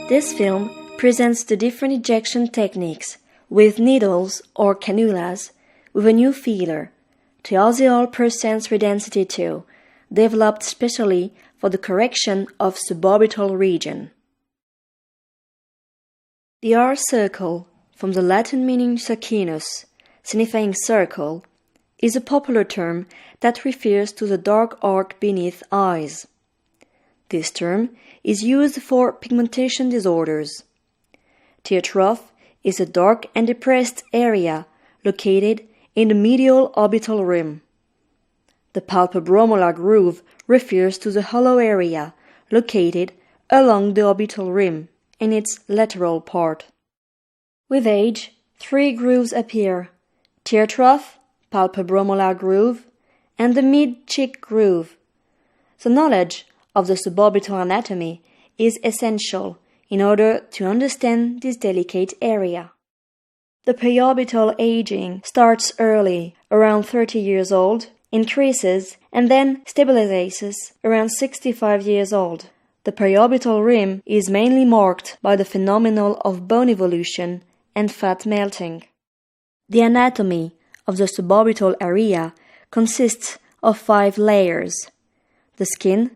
This film presents the different injection techniques with needles or cannulas with a new feeler, thiaziol % Redensity II, developed specially for the correction of suborbital region. The R circle, from the Latin meaning circinus, signifying circle, is a popular term that refers to the dark arc beneath eyes. This term is used for pigmentation disorders. Tear trough is a dark and depressed area located in the medial orbital rim. The palpebromolar groove refers to the hollow area located along the orbital rim in its lateral part. With age, 3 grooves appear: tear trough, palpebromolar groove, and the mid-cheek groove. The knowledge of the suborbital anatomy is essential in order to understand this delicate area. The periorbital aging starts early, around 30 years old, increases, and then stabilizes around 65 years old. The periorbital rim is mainly marked by the phenomenon of bone evolution and fat melting. The anatomy of the suborbital area consists of 5 layers: the skin,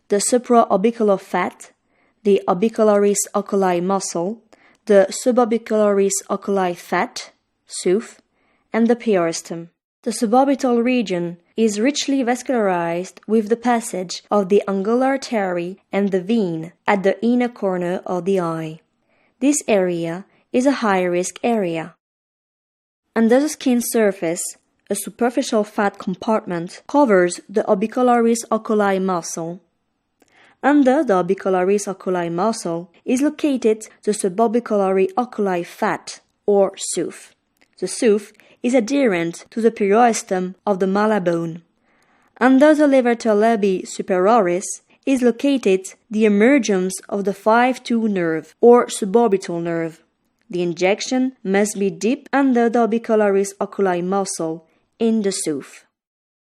the supraorbicular fat, the orbicularis oculi muscle, the suborbicularis oculi fat, SUF, and the periosteum. The suborbital region is richly vascularized with the passage of the angular artery and the vein at the inner corner of the eye. This area is a high-risk area. Under the skin surface, a superficial fat compartment covers the orbicularis oculi muscle. Under the orbicularis oculi muscle is located the suborbiculary oculi fat, or SUF. The SUF is adherent to the periosteum of the malabone. Under the levator labii superioris is located the emergence of the 5-2 nerve, or suborbital nerve. The injection must be deep under the orbicularis oculi muscle in the SUF.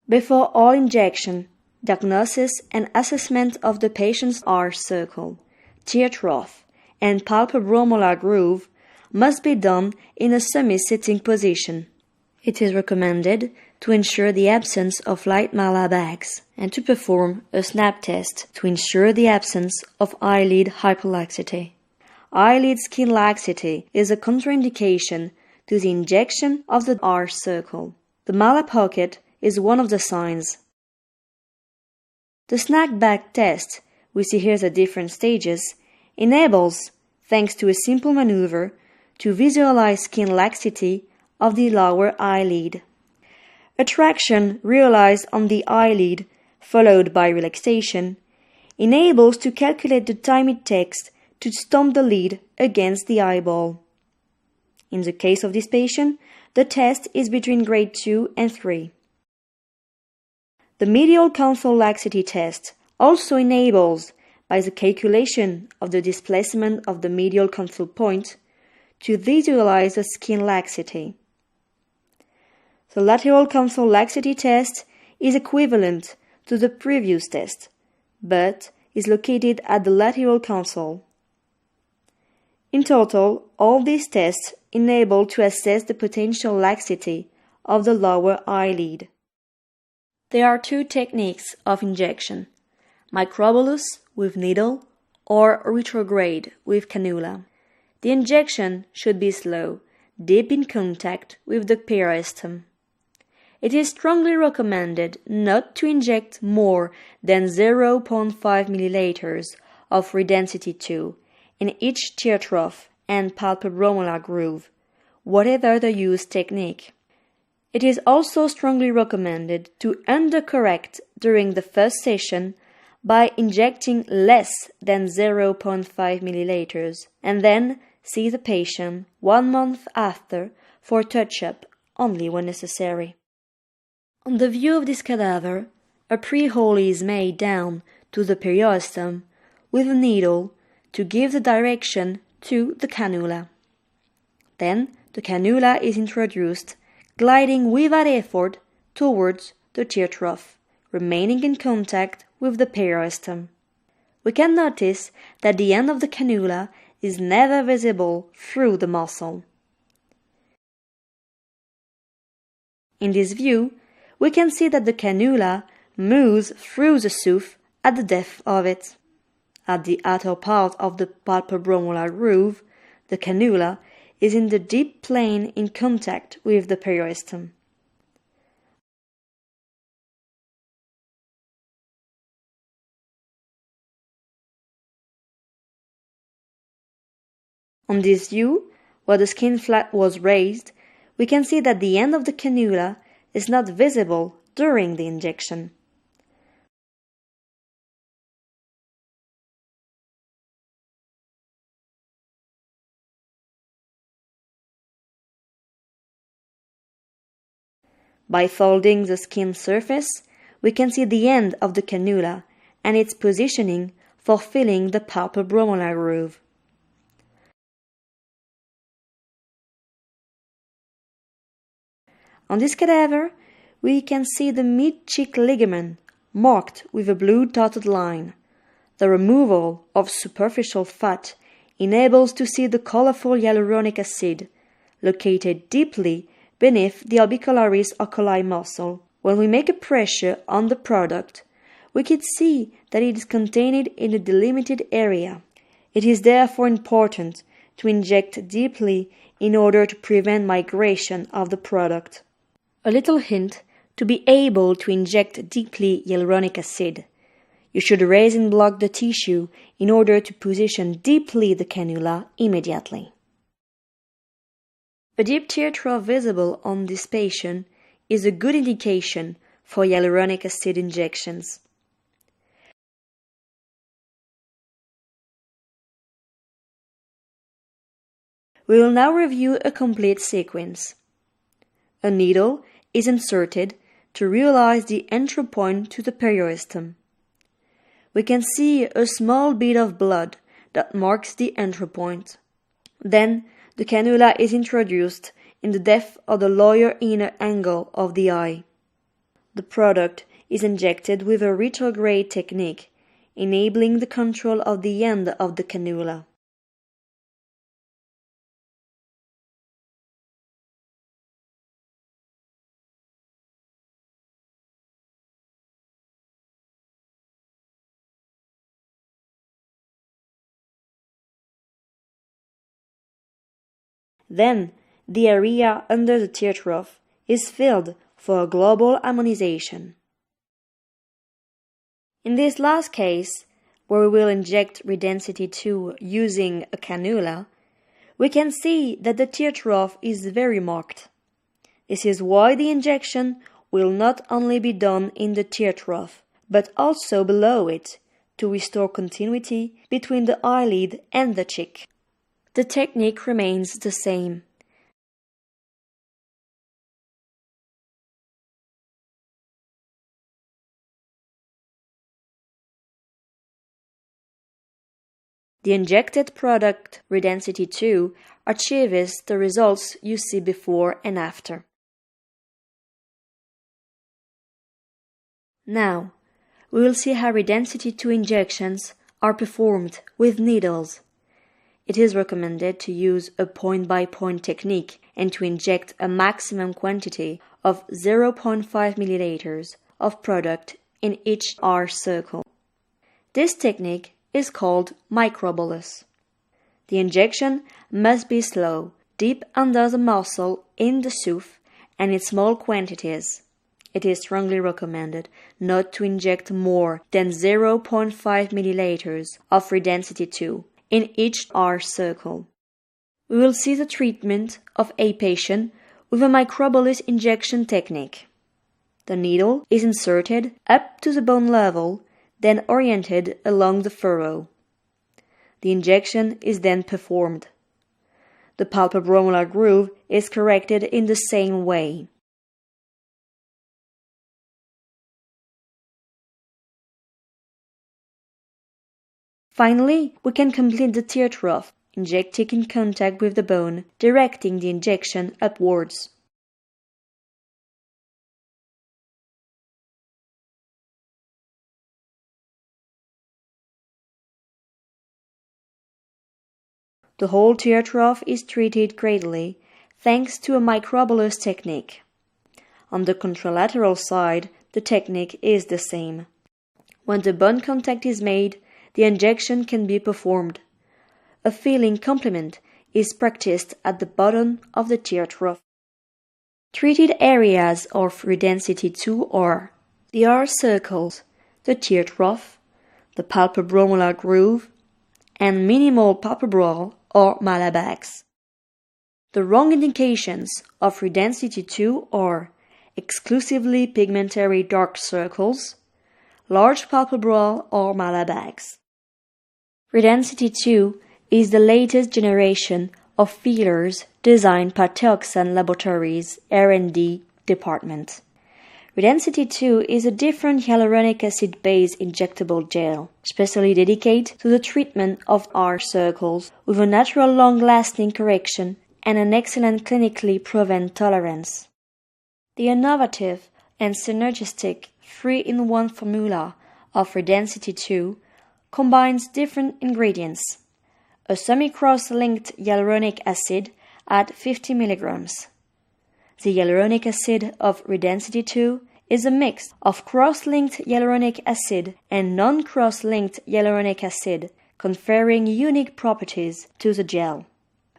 Before all injection, diagnosis and assessment of the patient's R circle, tear trough, and palpebromolar groove must be done in a semi-sitting position. It is recommended to ensure the absence of light mala bags and to perform a snap test to ensure the absence of eyelid hyperlaxity. Eyelid skin laxity is a contraindication to the injection of the R circle. The mala pocket is one of the signs. The snack bag test, we see here the different stages, enables, thanks to a simple maneuver, to visualize skin laxity of the lower eyelid. A traction realized on the eyelid, followed by relaxation, enables to calculate the time it takes to stomp the lid against the eyeball. In the case of this patient, the test is between grade 2 and 3. The medial console laxity test also enables, by the calculation of the displacement of the medial console point, to visualize the skin laxity. The lateral console laxity test is equivalent to the previous test, but is located at the lateral console. In total, all these tests enable to assess the potential laxity of the lower eyelid. There are 2 techniques of injection: microbolus with needle or retrograde with cannula. The injection should be slow, deep in contact with the periosteum. It is strongly recommended not to inject more than 0.5 milliliters of Redensity II in each tear trough and palpebromolar groove, whatever the use technique. It is also strongly recommended to undercorrect during the first session by injecting less than 0.5 milliliters and then see the patient 1 month after for touch-up only when necessary. On the view of this cadaver, a pre-hole is made down to the periosteum with a needle to give the direction to the cannula. Then the cannula is introduced, gliding without effort towards the tear trough, remaining in contact with the periosteum. We can notice that the end of the cannula is never visible through the muscle. In this view, we can see that the cannula moves through the tooth at the depth of it. At the outer part of the palpebromolar groove, the cannula is in the deep plane in contact with the periosteum. On this view, where the skin flap was raised, we can see that the end of the cannula is not visible during the injection. By folding the skin surface, we can see the end of the cannula and its positioning for filling the palpebromolar groove. On this cadaver, we can see the mid-cheek ligament marked with a blue dotted line. The removal of superficial fat enables to see the colorful hyaluronic acid located deeply beneath the orbicularis oculi muscle. When we make a pressure on the product, we can see that it is contained in a delimited area. It is therefore important to inject deeply in order to prevent migration of the product. A little hint: to be able to inject deeply hyaluronic acid, you should raise and block the tissue in order to position deeply the cannula immediately. A deep tear trough visible on this patient is a good indication for hyaluronic acid injections. We will now review a complete sequence. A needle is inserted to realize the entry point to the periosteum. We can see a small bit of blood that marks the entry point. Then the cannula is introduced in the depth of the lower inner angle of the eye. The product is injected with a retrograde technique, enabling the control of the end of the cannula. Then, the area under the tear trough is filled for a global harmonization. In this last case, where we will inject Redensity II using a cannula, we can see that the tear trough is very marked. This is why the injection will not only be done in the tear trough, but also below it, to restore continuity between the eyelid and the cheek. The technique remains the same. The injected product Redensity II achieves the results you see before and after. Now, we will see how Redensity II injections are performed with needles. It is recommended to use a point-by-point technique and to inject a maximum quantity of 0.5 milliliters of product in each R circle. This technique is called microbolus. The injection must be slow, deep under the muscle in the tooth, and in small quantities. It is strongly recommended not to inject more than 0.5 milliliters of Redensity II in each R circle. We will see the treatment of a patient with a microbolus injection technique. The needle is inserted up to the bone level, then oriented along the furrow. The injection is then performed. The palpebromolar groove is corrected in the same way. Finally, we can complete the tear trough, injecting in contact with the bone, directing the injection upwards. The whole tear trough is treated gradually thanks to a microbolus technique. On the contralateral side, the technique is the same. When the bone contact is made, the injection can be performed. A filling complement is practiced at the bottom of the tear trough. Treated areas of Redensity II are the R circles, the tear trough, the palpebromolar groove, and minimal palpebral or malabax. The wrong indications of Redensity II are exclusively pigmentary dark circles, large palpebral or malabax. Redensity II is the latest generation of fillers designed by Teoxane Laboratories R&D department. Redensity II is a different hyaluronic acid-based injectable gel, specially dedicated to the treatment of R circles with a natural long-lasting correction and an excellent clinically proven tolerance. The innovative and synergistic 3-in-1 formula of Redensity II combines different ingredients. A semi-cross-linked hyaluronic acid at 50 mg. The hyaluronic acid of Redensity II is a mix of cross-linked hyaluronic acid and non-cross-linked hyaluronic acid, conferring unique properties to the gel.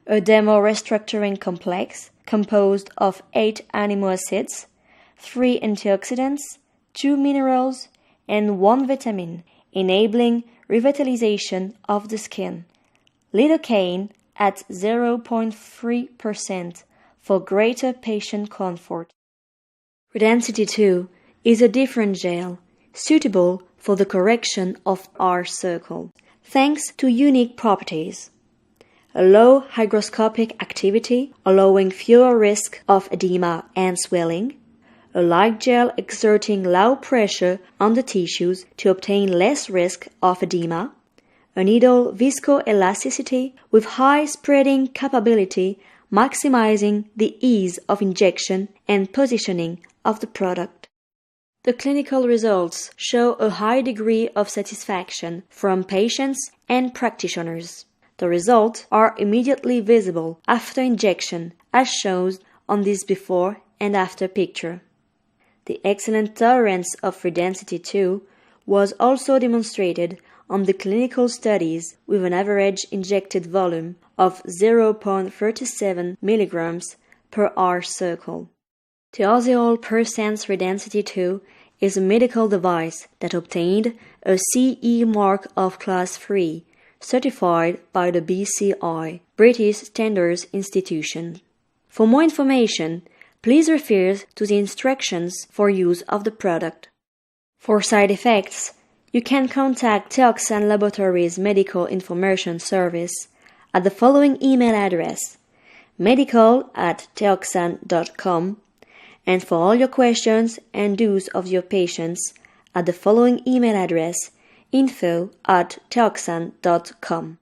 A demo-restructuring complex composed of 8 amino acids, 3 antioxidants, 2 minerals, and 1 vitamin, enabling revitalization of the skin. Lidocaine at 0.3% for greater patient comfort. Redensity II is a different gel, suitable for the correction of R circle, thanks to unique properties. A low hygroscopic activity, allowing fewer risk of edema and swelling. A light gel exerting low pressure on the tissues to obtain less risk of edema. A needle viscoelasticity with high spreading capability, maximizing the ease of injection and positioning of the product. The clinical results show a high degree of satisfaction from patients and practitioners. The results are immediately visible after injection, as shown on this before and after picture. The excellent tolerance of Redensity II was also demonstrated on the clinical studies with an average injected volume of 0.37 mg per R circle. Thiaziol percent Redensity II is a medical device that obtained a CE mark of Class 3, certified by the BCI, British Standards Institution. For more information, please refer to the instructions for use of the product. For side effects, you can contact Teoxane Laboratories Medical Information Service at the following email address: medical@teoxane.com, and for all your questions and do's of your patients at the following email address: info@teoxane.com.